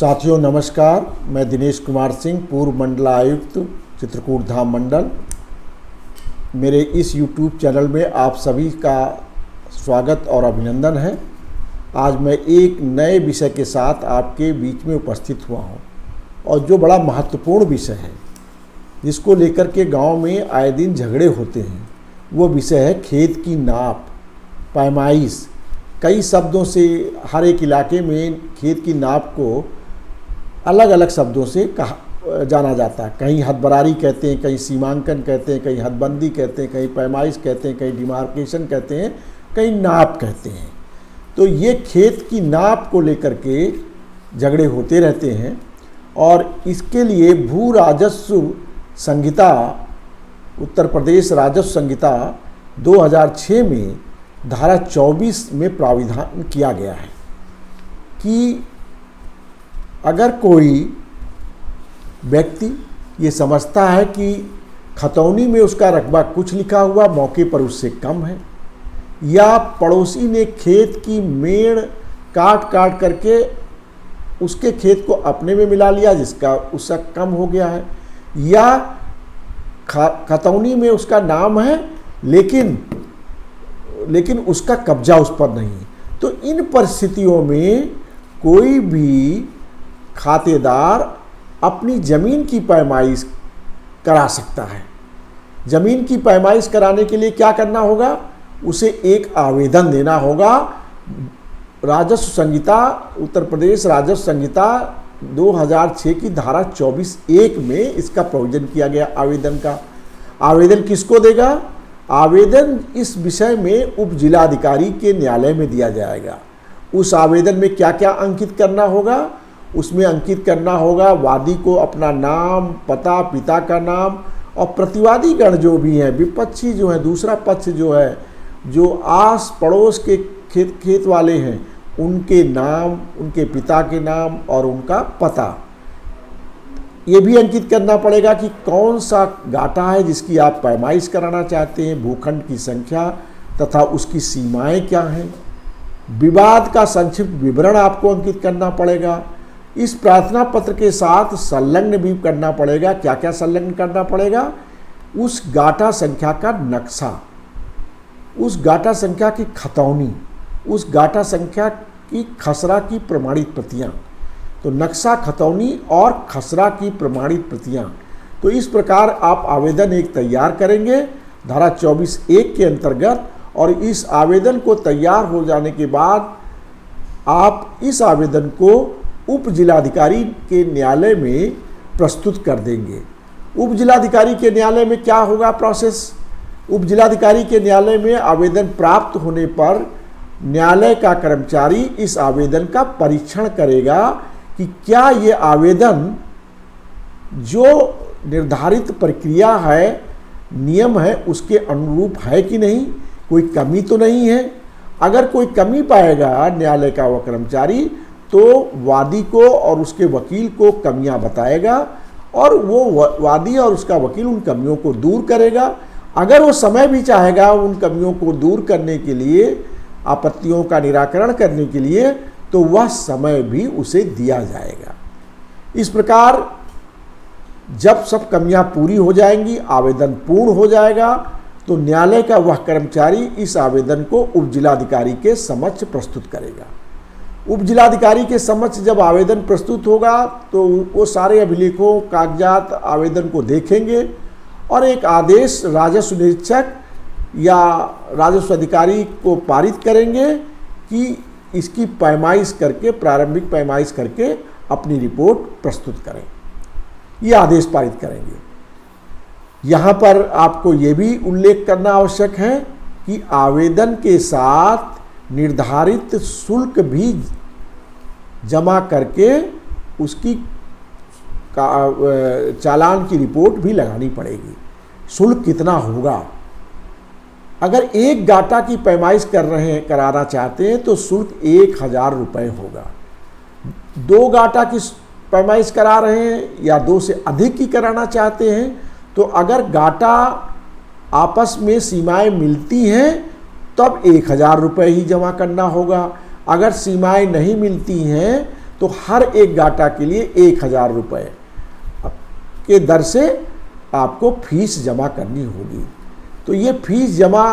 साथियों नमस्कार, मैं दिनेश कुमार सिंह, पूर्व मंडलायुक्त चित्रकूट धाम मंडल। मेरे इस YouTube चैनल में आप सभी का स्वागत और अभिनंदन है। आज मैं एक नए विषय के साथ आपके बीच में उपस्थित हुआ हूं और जो बड़ा महत्वपूर्ण विषय है, जिसको लेकर के गांव में आए दिन झगड़े होते हैं, वो विषय है खेत की नाप, पैमाइश। कई शब्दों से हर एक इलाके में खेत की नाप को अलग अलग शब्दों से कहा जाना जाता है। कहीं हदबरारी कहते हैं, कहीं सीमांकन कहते हैं, कहीं हदबंदी कहते हैं, कहीं पैमाइश कहते हैं, कहीं डिमार्केशन कहते हैं, कहीं नाप कहते हैं। तो ये खेत की नाप को लेकर के झगड़े होते रहते हैं और इसके लिए भू राजस्व संहिता, उत्तर प्रदेश राजस्व संहिता 2006 में धारा 24 में प्राविधान किया गया है कि अगर कोई व्यक्ति ये समझता है कि खतौनी में उसका रकबा कुछ लिखा हुआ मौके पर उससे कम है, या पड़ोसी ने खेत की मेड़ काट काट करके उसके खेत को अपने में मिला लिया जिसका उसका कम हो गया है, या खतौनी में उसका नाम है लेकिन उसका कब्जा उस पर नहीं है, तो इन परिस्थितियों में कोई भी खातेदार अपनी ज़मीन की पैमाइश करा सकता है। ज़मीन की पैमाइश कराने के लिए क्या करना होगा? उसे एक आवेदन देना होगा। राजस्व संहिता, उत्तर प्रदेश राजस्व संहिता 2006 की धारा 24(1) में इसका प्रोविजन किया गया आवेदन का। आवेदन किसको देगा? आवेदन इस विषय में उप जिलाधिकारी के न्यायालय में दिया जाएगा। उस आवेदन में क्या क्या अंकित करना होगा? उसमें अंकित करना होगा वादी को अपना नाम, पता, पिता का नाम, और प्रतिवादी गण जो भी हैं, विपक्षी जो है, दूसरा पक्ष जो है, जो आस पड़ोस के खेत वाले हैं, उनके नाम, उनके पिता के नाम और उनका पता। ये भी अंकित करना पड़ेगा कि कौन सा गाटा है जिसकी आप पैमाइश कराना चाहते हैं, भूखंड की संख्या तथा उसकी सीमाएं क्या हैं। विवाद का संक्षिप्त विवरण आपको अंकित करना पड़ेगा। इस प्रार्थना पत्र के साथ संलग्न भी करना पड़ेगा। क्या क्या संलग्न करना पड़ेगा? उस गाटा संख्या का नक्शा, उस गाटा संख्या की खतौनी, उस गाटा संख्या की खसरा की प्रमाणित प्रतियां। तो नक्शा, खतौनी और खसरा की प्रमाणित प्रतियां। तो इस प्रकार आप आवेदन एक तैयार करेंगे धारा 24(1) के अंतर्गत, और इस आवेदन को तैयार हो जाने के बाद आप इस आवेदन को उप जिलाधिकारी के न्यायालय में प्रस्तुत कर देंगे। उप जिलाधिकारी के न्यायालय में क्या होगा प्रोसेस? उप जिलाधिकारी के न्यायालय में आवेदन प्राप्त होने पर न्यायालय का कर्मचारी इस आवेदन का परीक्षण करेगा कि क्या ये आवेदन जो निर्धारित प्रक्रिया है, नियम है, उसके अनुरूप है कि नहीं, कोई कमी तो नहीं है। अगर कोई कमी पाएगा न्यायालय का वह कर्मचारी, तो वादी को और उसके वकील को कमियां बताएगा और वो वादी और उसका वकील उन कमियों को दूर करेगा। अगर वो समय भी चाहेगा उन कमियों को दूर करने के लिए, आपत्तियों का निराकरण करने के लिए, तो वह समय भी उसे दिया जाएगा। इस प्रकार जब सब कमियां पूरी हो जाएंगी, आवेदन पूर्ण हो जाएगा, तो न्यायालय का वह कर्मचारी इस आवेदन को उप जिलाधिकारी के समक्ष प्रस्तुत करेगा। उप जिलाधिकारी के समक्ष जब आवेदन प्रस्तुत होगा तो वो सारे अभिलेखों, कागजात आवेदन को देखेंगे और एक आदेश राजस्व निरीक्षक या राजस्व अधिकारी को पारित करेंगे कि इसकी पैमाइश करके, प्रारंभिक पैमाइश करके अपनी रिपोर्ट प्रस्तुत करें। ये आदेश पारित करेंगे। यहाँ पर आपको ये भी उल्लेख करना आवश्यक है कि आवेदन के साथ निर्धारित शुल्क भी जमा करके उसकी चालान की रिपोर्ट भी लगानी पड़ेगी। शुल्क कितना होगा? अगर एक गाटा की पैमाइश कराना चाहते हैं तो शुल्क 1000 रुपये होगा। 2 गाटा की पैमाइश करा रहे हैं या 2 से अधिक की कराना चाहते हैं, तो अगर गाटा आपस में सीमाएं मिलती हैं तब 1000 रुपये ही जमा करना होगा। अगर सीमाएं नहीं मिलती हैं तो हर एक गाटा के लिए 1000 रुपये के दर से आपको फीस जमा करनी होगी। तो ये फीस जमा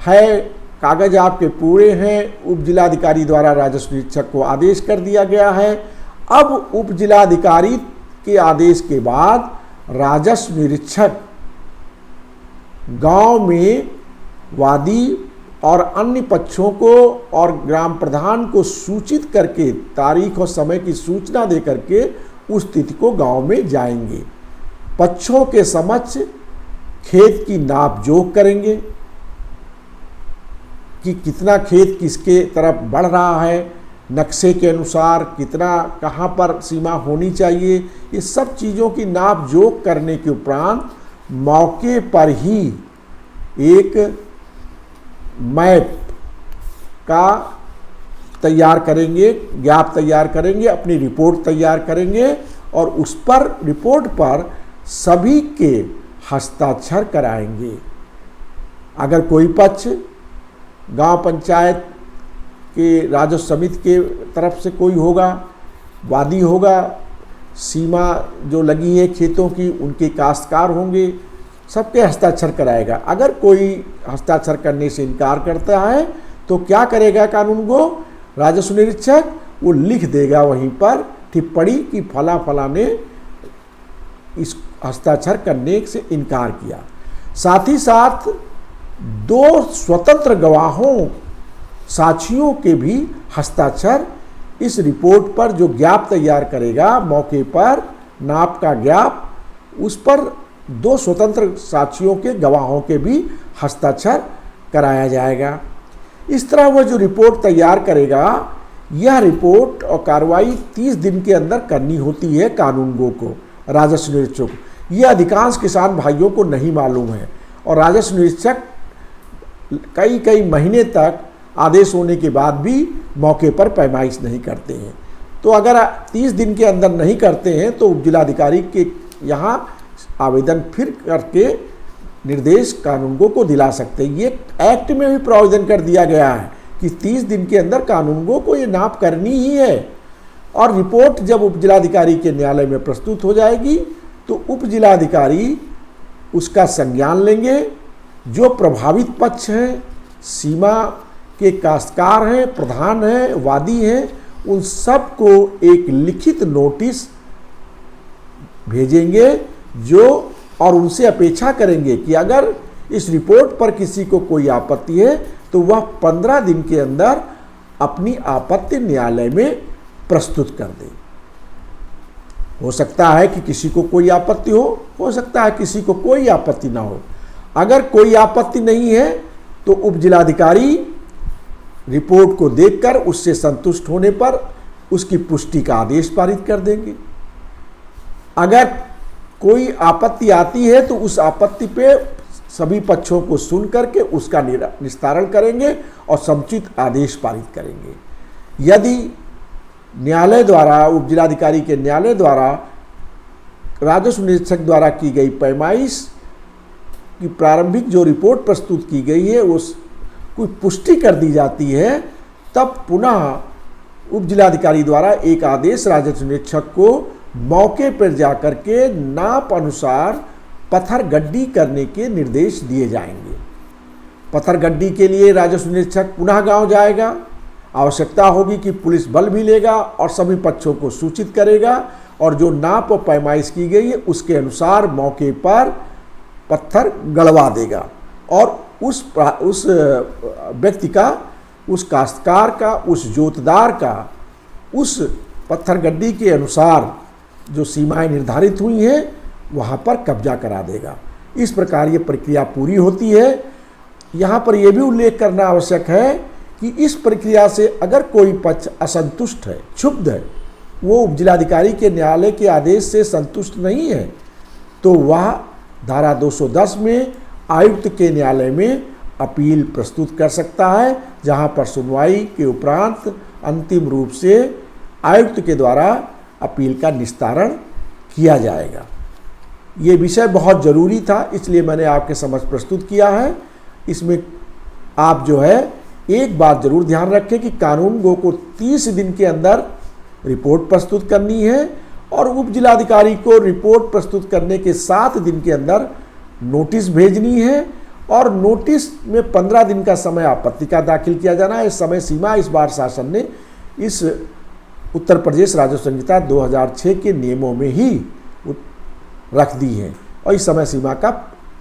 है, कागज आपके पूरे हैं, उप जिलाधिकारी द्वारा राजस्व निरीक्षक को आदेश कर दिया गया है। अब उप जिलाधिकारी के आदेश के बाद राजस्व निरीक्षक गांव में वादी और अन्य पक्षों को और ग्राम प्रधान को सूचित करके तारीख और समय की सूचना दे करके उस तिथि को गांव में जाएंगे। पक्षों के समक्ष खेत की नाप जोख करेंगे कि कितना खेत किसके तरफ बढ़ रहा है, नक्शे के अनुसार कितना कहाँ पर सीमा होनी चाहिए, ये सब चीज़ों की नाप जोख करने के उपरांत मौके पर ही एक मैप का तैयार करेंगे, ज्ञाप तैयार करेंगे, अपनी रिपोर्ट तैयार करेंगे और उस पर रिपोर्ट पर सभी के हस्ताक्षर कराएंगे। अगर कोई पक्ष गांव पंचायत के राजस्व समिति के तरफ से कोई होगा, वादी होगा, सीमा जो लगी है खेतों की उनके काश्तकार होंगे, सबके हस्ताक्षर कराएगा। अगर कोई हस्ताक्षर करने से इनकार करता है तो क्या करेगा कानून को राजस्व निरीक्षक, वो लिख देगा वहीं पर टिप्पणी कि फला फला ने इस हस्ताक्षर करने से इनकार किया। साथ ही साथ 2 स्वतंत्र गवाहों साक्षियों के भी हस्ताक्षर इस रिपोर्ट पर जो ज्ञाप तैयार करेगा मौके पर नाप का ज्ञाप, उस पर 2 स्वतंत्र साक्षियों के गवाहों के भी हस्ताक्षर कराया जाएगा। इस तरह वह जो रिपोर्ट तैयार करेगा, यह रिपोर्ट और कार्रवाई 30 दिन के अंदर करनी होती है कानूनगो को, राजस्व निरीक्षक को। यह अधिकांश किसान भाइयों को नहीं मालूम है और राजस्व निरीक्षक कई महीने तक आदेश होने के बाद भी मौके पर पैमाइश नहीं करते हैं। तो अगर 30 दिन के अंदर नहीं करते हैं तो उप जिलाधिकारी के यहाँ आवेदन फिर करके निर्देश कानूनगो को दिला सकते हैं। ये एक्ट में भी प्रावधान कर दिया गया है कि 30 दिन के अंदर कानूनगो को ये नाप करनी ही है और रिपोर्ट जब उप जिलाधिकारी के न्यायालय में प्रस्तुत हो जाएगी तो उप जिलाधिकारी उसका संज्ञान लेंगे। जो प्रभावित पक्ष हैं, सीमा के काश्तकार हैं, प्रधान हैं, वादी हैं, उन सबको एक लिखित नोटिस भेजेंगे जो और उनसे अपेक्षा करेंगे कि अगर इस रिपोर्ट पर किसी को कोई आपत्ति है तो वह 15 दिन के अंदर अपनी आपत्ति न्यायालय में प्रस्तुत कर दे। हो सकता है कि किसी को कोई आपत्ति हो सकता है किसी को कोई आपत्ति ना हो। अगर कोई आपत्ति नहीं है तो उप जिलाधिकारी रिपोर्ट को देखकर उससे संतुष्ट होने पर उसकी पुष्टि का आदेश पारित कर देंगे। अगर कोई आपत्ति आती है तो उस आपत्ति पे सभी पक्षों को सुन करके उसका निस्तारण करेंगे और समुचित आदेश पारित करेंगे। यदि न्यायालय द्वारा, उप जिलाधिकारी के न्यायालय द्वारा राजस्व निरीक्षक द्वारा की गई पैमाइश की प्रारंभिक जो रिपोर्ट प्रस्तुत की गई है उस कोई पुष्टि कर दी जाती है, तब पुनः उप जिलाधिकारी द्वारा एक आदेश राजस्व निरीक्षक को मौके पर जाकर के नाप अनुसार पत्थर गड्डी करने के निर्देश दिए जाएंगे। पत्थर गड्डी के लिए राजस्व निरीक्षक पुनः गांव जाएगा, आवश्यकता होगी कि पुलिस बल भी लेगा और सभी पक्षों को सूचित करेगा और जो नाप और पैमाइश की गई है उसके अनुसार मौके पर पत्थर गड़वा देगा और उस व्यक्ति का, उस काश्तकार का, उस जोतदार का उस पत्थर गड्डी के अनुसार जो सीमाएं निर्धारित हुई हैं वहाँ पर कब्जा करा देगा। इस प्रकार ये प्रक्रिया पूरी होती है। यहाँ पर यह भी उल्लेख करना आवश्यक है कि इस प्रक्रिया से अगर कोई पक्ष असंतुष्ट है, क्षुब्ध है, वो उप जिलाधिकारी के न्यायालय के आदेश से संतुष्ट नहीं है, तो वह धारा 210 में आयुक्त के न्यायालय में अपील प्रस्तुत कर सकता है, जहां पर सुनवाई के उपरांत अंतिम रूप से आयुक्त के द्वारा अपील का निस्तारण किया जाएगा। ये विषय बहुत ज़रूरी था, इसलिए मैंने आपके समक्ष प्रस्तुत किया है। इसमें आप जो है एक बात ज़रूर ध्यान रखें कि कानूनगो को 30 दिन के अंदर रिपोर्ट प्रस्तुत करनी है और उप जिलाधिकारी को रिपोर्ट प्रस्तुत करने के 7 दिन के अंदर नोटिस भेजनी है और नोटिस में 15 दिन का समय आपत्ति का दाखिल किया जाना है। इस समय सीमा इस बार शासन ने इस उत्तर प्रदेश राजस्व संहिता 2006 के नियमों में ही रख दी है और इस समय सीमा का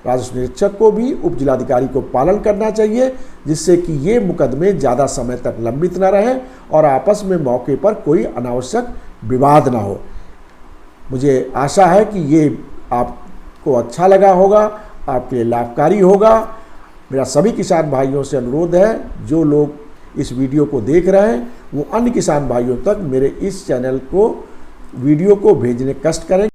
राजस्व निरीक्षक को भी उप जिलाधिकारी को पालन करना चाहिए, जिससे कि ये मुकदमे ज़्यादा समय तक लंबित न रहें और आपस में मौके पर कोई अनावश्यक विवाद ना हो। मुझे आशा है कि ये आपको अच्छा लगा होगा, आपके लिए लाभकारी होगा। मेरा सभी किसान भाइयों से अनुरोध है, जो लोग इस वीडियो को देख रहे हैं वो अन्य किसान भाइयों तक मेरे इस चैनल को वीडियो को भेजने कष्ट करें।